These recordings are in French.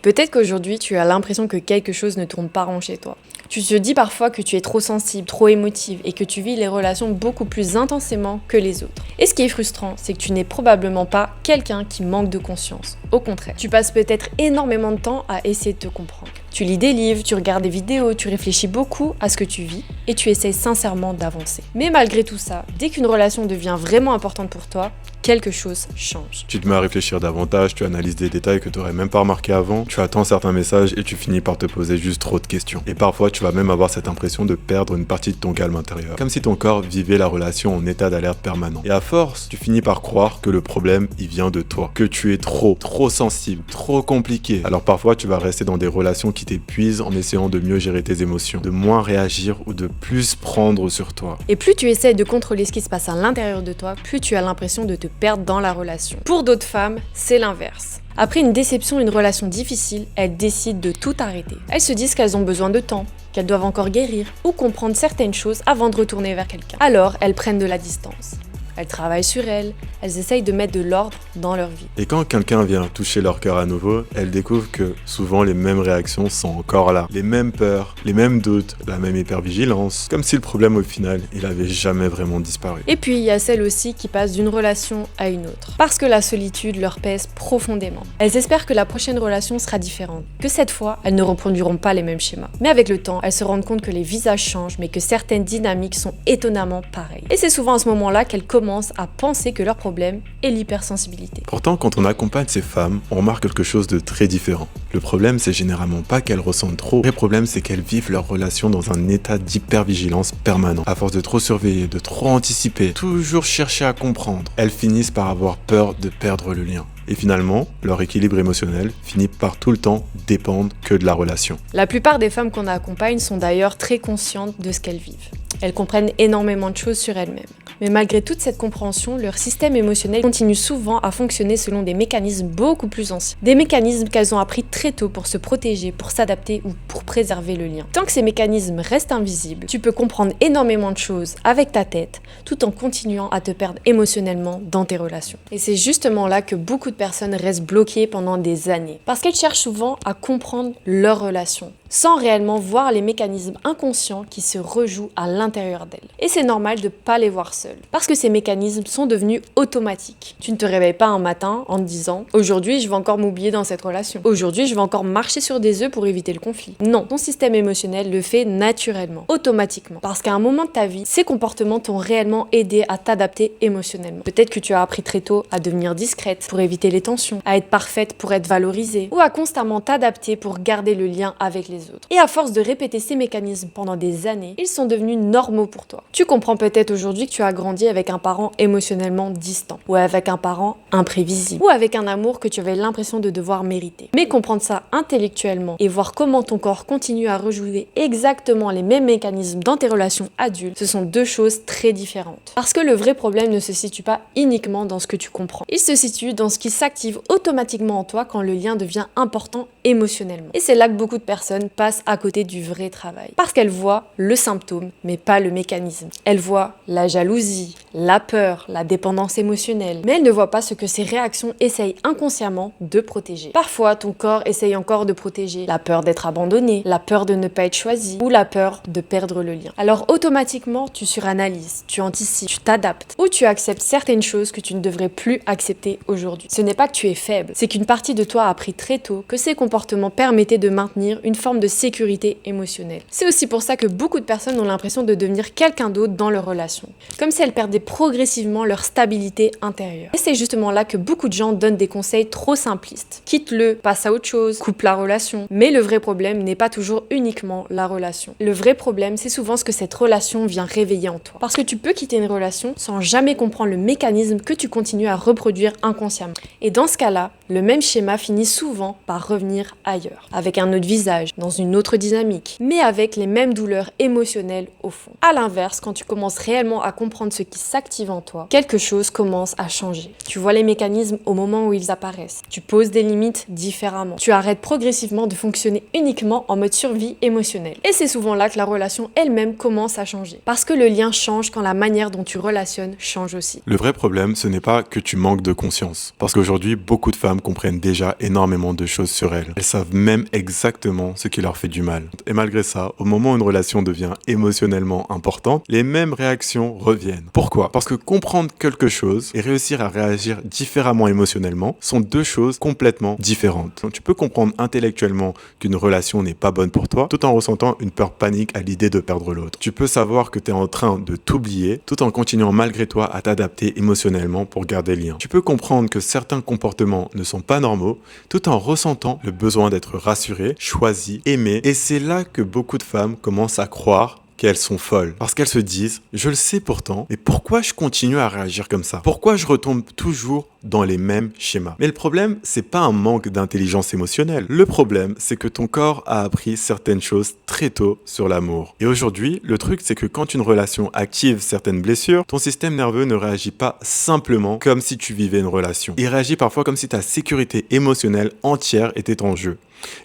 Peut-être qu'aujourd'hui, tu as l'impression que quelque chose ne tourne pas rond chez toi. Tu te dis parfois que tu es trop sensible, trop émotive et que tu vis les relations beaucoup plus intensément que les autres. Et ce qui est frustrant, c'est que tu n'es probablement pas quelqu'un qui manque de conscience. Au contraire, tu passes peut-être énormément de temps à essayer de te comprendre. Tu lis des livres, tu regardes des vidéos, tu réfléchis beaucoup à ce que tu vis et tu essayes sincèrement d'avancer. Mais malgré tout ça, dès qu'une relation devient vraiment importante pour toi, quelque chose change. Tu te mets à réfléchir davantage, tu analyses des détails que tu n'aurais même pas remarqué avant, tu attends certains messages et tu finis par te poser juste trop de questions. Et parfois, tu vas même avoir cette impression de perdre une partie de ton calme intérieur. Comme si ton corps vivait la relation en état d'alerte permanent. Et à force, tu finis par croire que le problème, il vient de toi. Que tu es trop sensible, trop compliqué. Alors parfois, tu vas rester dans des relations qui t'épuisent en essayant de mieux gérer tes émotions, de moins réagir ou de plus prendre sur toi. Et plus tu essayes de contrôler ce qui se passe à l'intérieur de toi, plus tu as l'impression de te perdre dans la relation. Pour d'autres femmes, c'est l'inverse. Après une déception, une relation difficile, elles décident de tout arrêter. Elles se disent qu'elles ont besoin de temps, qu'elles doivent encore guérir ou comprendre certaines choses avant de retourner vers quelqu'un. Alors, elles prennent de la distance. Elles travaillent sur elles essayent de mettre de l'ordre dans leur vie. Et quand quelqu'un vient toucher leur cœur à nouveau, elles découvrent que souvent les mêmes réactions sont encore là. Les mêmes peurs, les mêmes doutes, la même hypervigilance. Comme si le problème au final, il avait jamais vraiment disparu. Et puis il y a celles aussi qui passent d'une relation à une autre. Parce que la solitude leur pèse profondément. Elles espèrent que la prochaine relation sera différente. Que cette fois, elles ne reproduiront pas les mêmes schémas. Mais avec le temps, elles se rendent compte que les visages changent, mais que certaines dynamiques sont étonnamment pareilles. Et c'est souvent à ce moment-là qu'elles commencent à penser que leur problème est l'hypersensibilité. Pourtant, quand on accompagne ces femmes, on remarque quelque chose de très différent. Le problème, c'est généralement pas qu'elles ressentent trop. Le vrai problème, c'est qu'elles vivent leur relation dans un état d'hypervigilance permanent. À force de trop surveiller, de trop anticiper, toujours chercher à comprendre, elles finissent par avoir peur de perdre le lien. Et finalement, leur équilibre émotionnel finit par tout le temps dépendre que de la relation. La plupart des femmes qu'on accompagne sont d'ailleurs très conscientes de ce qu'elles vivent. Elles comprennent énormément de choses sur elles-mêmes. Mais malgré toute cette compréhension, leur système émotionnel continue souvent à fonctionner selon des mécanismes beaucoup plus anciens. Des mécanismes qu'elles ont appris très tôt pour se protéger, pour s'adapter ou pour préserver le lien. Tant que ces mécanismes restent invisibles, tu peux comprendre énormément de choses avec ta tête, tout en continuant à te perdre émotionnellement dans tes relations. Et c'est justement là que beaucoup de personnes restent bloquées pendant des années. Parce qu'elles cherchent souvent à comprendre leur relation, sans réellement voir les mécanismes inconscients qui se rejouent à l'intérieur d'elles. Et c'est normal de ne pas les voir seules, parce que ces mécanismes sont devenus automatiques. Tu ne te réveilles pas un matin en te disant « Aujourd'hui, je vais encore m'oublier dans cette relation. Aujourd'hui, je vais encore marcher sur des œufs pour éviter le conflit. » Non, ton système émotionnel le fait naturellement, automatiquement. Parce qu'à un moment de ta vie, ces comportements t'ont réellement aidé à t'adapter émotionnellement. Peut-être que tu as appris très tôt à devenir discrète pour éviter les tensions, à être parfaite pour être valorisée, ou à constamment t'adapter pour garder le lien avec les autres. Et à force de répéter ces mécanismes pendant des années, ils sont devenus normaux pour toi. Tu comprends peut-être aujourd'hui que tu as grandi avec un parent émotionnellement distant, ou avec un parent imprévisible, ou avec un amour que tu avais l'impression de devoir mériter. Mais comprendre ça intellectuellement et voir comment ton corps continue à rejouer exactement les mêmes mécanismes dans tes relations adultes, ce sont deux choses très différentes. Parce que le vrai problème ne se situe pas uniquement dans ce que tu comprends. Il se situe dans ce qui s'active automatiquement en toi quand le lien devient important émotionnellement. Et c'est là que beaucoup de personnes passent à côté du vrai travail. Parce qu'elles voient le symptôme, mais pas le mécanisme. Elles voient la jalousie, la peur, la dépendance émotionnelle. Mais elles ne voient pas ce que ces réactions essayent inconsciemment de protéger. Parfois, ton corps essaye encore de protéger la peur d'être abandonné, la peur de ne pas être choisi ou la peur de perdre le lien. Alors automatiquement, tu suranalyses, tu anticipes, tu t'adaptes ou tu acceptes certaines choses que tu ne devrais plus accepter aujourd'hui. Ce n'est pas que tu es faible, c'est qu'une partie de toi a appris très tôt que ces comportements permettaient de maintenir une forme de sécurité émotionnelle. C'est aussi pour ça que beaucoup de personnes ont l'impression de devenir quelqu'un d'autre dans leur relation, comme si elles perdaient progressivement leur stabilité intérieure. Et c'est justement là que beaucoup de gens donnent des conseils trop simplistes. Quitte-le, passe à autre chose, coupe la relation. Mais le vrai problème n'est pas toujours uniquement la relation. Le vrai problème, c'est souvent ce que cette relation vient réveiller en toi. Parce que tu peux quitter une relation sans jamais comprendre le mécanisme que tu continues à reproduire inconsciemment. Et dans ce cas-là, le même schéma finit souvent par revenir ailleurs, avec un autre visage, dans une autre dynamique, mais avec les mêmes douleurs émotionnelles au fond. À l'inverse, quand tu commences réellement à comprendre comprendre ce qui s'active en toi, quelque chose commence à changer. Tu vois les mécanismes au moment où ils apparaissent. Tu poses des limites différemment. Tu arrêtes progressivement de fonctionner uniquement en mode survie émotionnelle. Et c'est souvent là que la relation elle-même commence à changer. Parce que le lien change quand la manière dont tu relationnes change aussi. Le vrai problème, ce n'est pas que tu manques de conscience. Parce qu'aujourd'hui, beaucoup de femmes comprennent déjà énormément de choses sur elles. Elles savent même exactement ce qui leur fait du mal. Et malgré ça, au moment où une relation devient émotionnellement importante, les mêmes réactions reviennent. Pourquoi ? Parce que comprendre quelque chose et réussir à réagir différemment émotionnellement sont deux choses complètement différentes. Donc, tu peux comprendre intellectuellement qu'une relation n'est pas bonne pour toi, tout en ressentant une peur panique à l'idée de perdre l'autre. Tu peux savoir que tu es en train de t'oublier, tout en continuant malgré toi à t'adapter émotionnellement pour garder le lien. Tu peux comprendre que certains comportements ne sont pas normaux, tout en ressentant le besoin d'être rassuré, choisi, aimé. Et c'est là que beaucoup de femmes commencent à croire qu'elles sont folles. Parce qu'elles se disent, je le sais pourtant, mais pourquoi je continue à réagir comme ça ? Pourquoi je retombe toujours dans les mêmes schémas ? Mais le problème, c'est pas un manque d'intelligence émotionnelle. Le problème, c'est que ton corps a appris certaines choses très tôt sur l'amour. Et aujourd'hui, le truc, c'est que quand une relation active certaines blessures, ton système nerveux ne réagit pas simplement comme si tu vivais une relation. Il réagit parfois comme si ta sécurité émotionnelle entière était en jeu.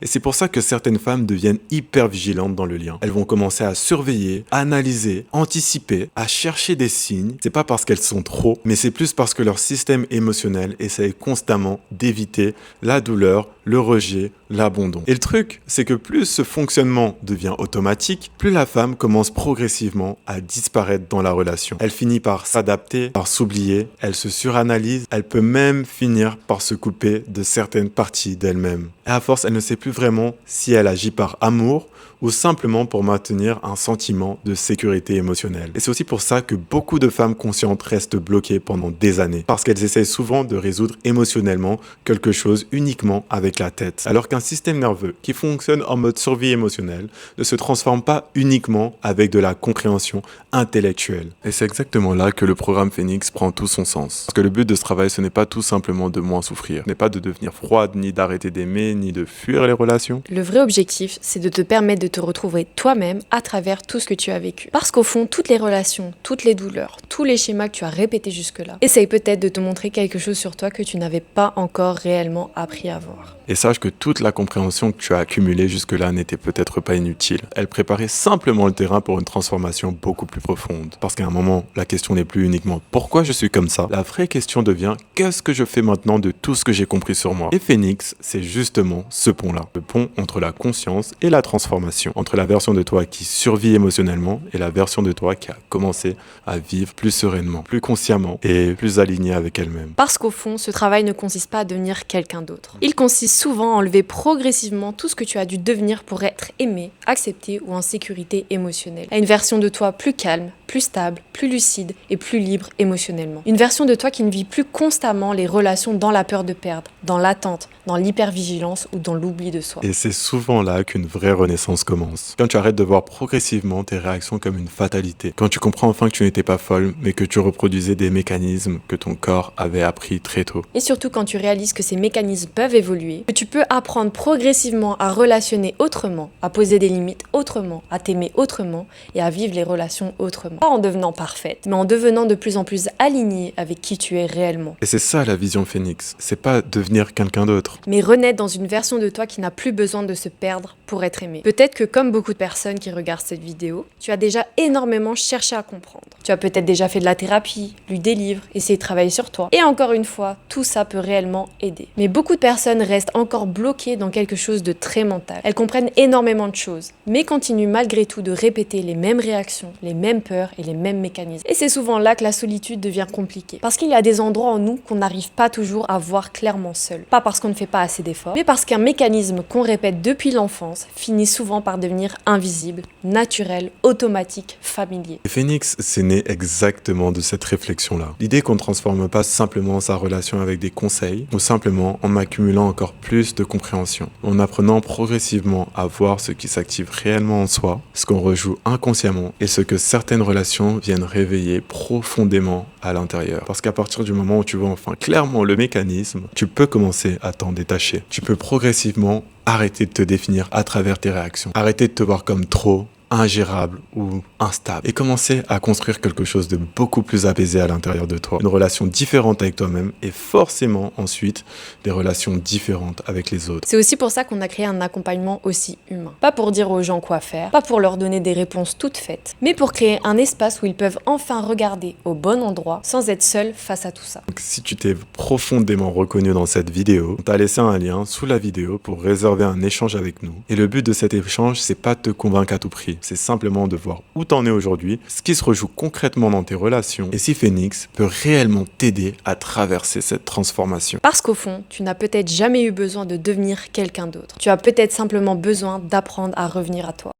Et c'est pour ça que certaines femmes deviennent hyper vigilantes dans le lien. Elles vont commencer à surveiller, à analyser, anticiper, à chercher des signes. C'est pas parce qu'elles sont trop, mais c'est plus parce que leur système émotionnel essaye constamment d'éviter la douleur, le rejet, l'abandon. Et le truc, c'est que plus ce fonctionnement devient automatique, plus la femme commence progressivement à disparaître dans la relation. Elle finit par s'adapter, par s'oublier, elle se suranalyse, elle peut même finir par se couper de certaines parties d'elle-même. Et à force, elle ne sait plus vraiment si elle agit par amour ou simplement pour maintenir un sentiment de sécurité émotionnelle. Et c'est aussi pour ça que beaucoup de femmes conscientes restent bloquées pendant des années, parce qu'elles essayent souvent de résoudre émotionnellement quelque chose uniquement avec la tête, alors qu'un système nerveux qui fonctionne en mode survie émotionnelle ne se transforme pas uniquement avec de la compréhension intellectuelle. Et c'est exactement là que le programme Phoenix prend tout son sens. Parce que le but de ce travail, ce n'est pas tout simplement de moins souffrir, ce n'est pas de devenir froide, ni d'arrêter d'aimer, ni de fuir les relations. Le vrai objectif, c'est de te permettre de te retrouver toi-même à travers tout ce que tu as vécu. Parce qu'au fond, toutes les relations, toutes les douleurs, tous les schémas que tu as répétés jusque-là, essayent peut-être de te montrer quelque chose sur toi que tu n'avais pas encore réellement appris à voir. Et sache que toute la compréhension que tu as accumulée jusque-là n'était peut-être pas inutile. Elle préparait simplement le terrain pour une transformation beaucoup plus profonde. Parce qu'à un moment, la question n'est plus uniquement « pourquoi je suis comme ça ?». La vraie question devient « qu'est-ce que je fais maintenant de tout ce que j'ai compris sur moi ?» Et Phoenix, c'est justement ce pont-là. Le pont entre la conscience et la transformation. Entre la version de toi qui survit émotionnellement et la version de toi qui a commencé à vivre plus sereinement, plus consciemment et plus alignée avec elle-même. Parce qu'au fond, ce travail ne consiste pas à devenir quelqu'un d'autre. Il consiste souvent à enlever progressivement tout ce que tu as dû devenir pour être aimé, accepté ou en sécurité émotionnelle. À une version de toi plus calme, plus stable, plus lucide et plus libre émotionnellement. Une version de toi qui ne vit plus constamment les relations dans la peur de perdre, dans l'attente, dans l'hypervigilance ou dans l'oubli de soi. Et c'est souvent là qu'une vraie renaissance commence. Quand tu arrêtes de voir progressivement tes réactions comme une fatalité. Quand tu comprends enfin que tu n'étais pas folle, mais que tu reproduisais des mécanismes que ton corps avait appris très tôt. Et surtout quand tu réalises que ces mécanismes peuvent évoluer, que tu peux apprendre progressivement à relationner autrement, à poser des limites autrement, à t'aimer autrement et à vivre les relations autrement. Pas en devenant parfaite, mais en devenant de plus en plus alignée avec qui tu es réellement. Et c'est ça la vision Phoenix. C'est pas devenir quelqu'un d'autre. Mais renaître dans une version de toi qui n'a plus besoin de se perdre pour être aimé. Peut-être que comme beaucoup de personnes qui regardent cette vidéo, tu as déjà énormément cherché à comprendre. Tu as peut-être déjà fait de la thérapie, lu des livres, essayé de travailler sur toi. Et encore une fois, tout ça peut réellement aider. Mais beaucoup de personnes restent encore bloquées dans quelque chose de très mental. Elles comprennent énormément de choses, mais continuent malgré tout de répéter les mêmes réactions, les mêmes peurs et les mêmes mécanismes. Et c'est souvent là que la solitude devient compliquée. Parce qu'il y a des endroits en nous qu'on n'arrive pas toujours à voir clairement seul. Pas parce qu'on ne fait pas assez d'efforts, mais parce qu'un mécanisme qu'on répète depuis l'enfance finit souvent par devenir invisible, naturel, automatique, familier. Et Phoenix, c'est né exactement de cette réflexion-là. L'idée qu'on ne transforme pas simplement sa relation avec des conseils, ou simplement en accumulant encore plus de compréhension, en apprenant progressivement à voir ce qui s'active réellement en soi, ce qu'on rejoue inconsciemment, et ce que certaines relations viennent réveiller profondément à l'intérieur. Parce qu'à partir du moment où tu vois enfin clairement le mécanisme, tu peux commencer à t'en détacher. Tu peux progressivement arrêter de te définir à travers tes réactions. Arrêter de te voir comme trop, ingérable ou instable et commencer à construire quelque chose de beaucoup plus apaisé à l'intérieur de toi. Une relation différente avec toi-même et forcément ensuite des relations différentes avec les autres. C'est aussi pour ça qu'on a créé un accompagnement aussi humain. Pas pour dire aux gens quoi faire, pas pour leur donner des réponses toutes faites, mais pour créer un espace où ils peuvent enfin regarder au bon endroit sans être seuls face à tout ça. Donc, si tu t'es profondément reconnu dans cette vidéo, on t'a laissé un lien sous la vidéo pour réserver un échange avec nous. Et le but de cet échange, c'est pas de te convaincre à tout prix, c'est simplement de voir où t'en es aujourd'hui, ce qui se rejoue concrètement dans tes relations et si Phoenix peut réellement t'aider à traverser cette transformation. Parce qu'au fond, tu n'as peut-être jamais eu besoin de devenir quelqu'un d'autre. Tu as peut-être simplement besoin d'apprendre à revenir à toi.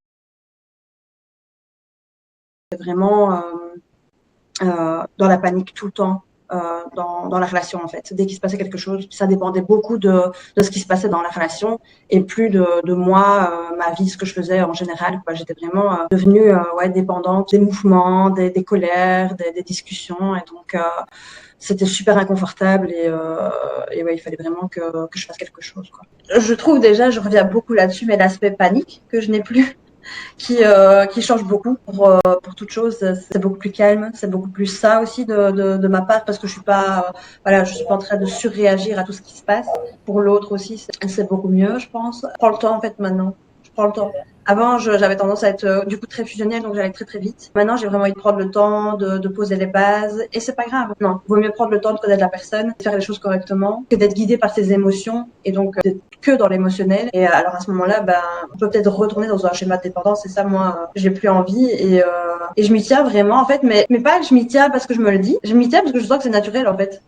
Vraiment dans la panique tout le temps. Dans la relation en fait. Dès qu'il se passait quelque chose, ça dépendait beaucoup de ce qui se passait dans la relation et plus de moi, ma vie, ce que je faisais en général. J'étais vraiment devenue dépendante des mouvements, des colères, des discussions et donc c'était super inconfortable et il fallait vraiment que je fasse quelque chose, quoi. Je trouve déjà, je reviens beaucoup là-dessus, mais l'aspect panique que je n'ai plus. Qui change beaucoup pour toute chose. C'est beaucoup plus calme, c'est beaucoup plus ça aussi de ma part parce que je suis pas en train de surréagir à tout ce qui se passe. Pour l'autre aussi, c'est beaucoup mieux, je pense. Je prends le temps en fait maintenant. Je prends le temps. Avant, j'avais tendance à être du coup très fusionnelle, donc j'allais très très vite. Maintenant, j'ai vraiment envie de prendre le temps de poser les bases et c'est pas grave. Non, vaut mieux prendre le temps de connaître la personne, de faire les choses correctement, que d'être guidé par ses émotions et donc d'être que dans l'émotionnel. Et alors à ce moment-là, on peut peut-être retourner dans un schéma de dépendance. Et ça, moi, j'ai plus envie et je m'y tiens vraiment en fait, mais pas que je m'y tiens parce que je me le dis. Je m'y tiens parce que je sens que c'est naturel en fait.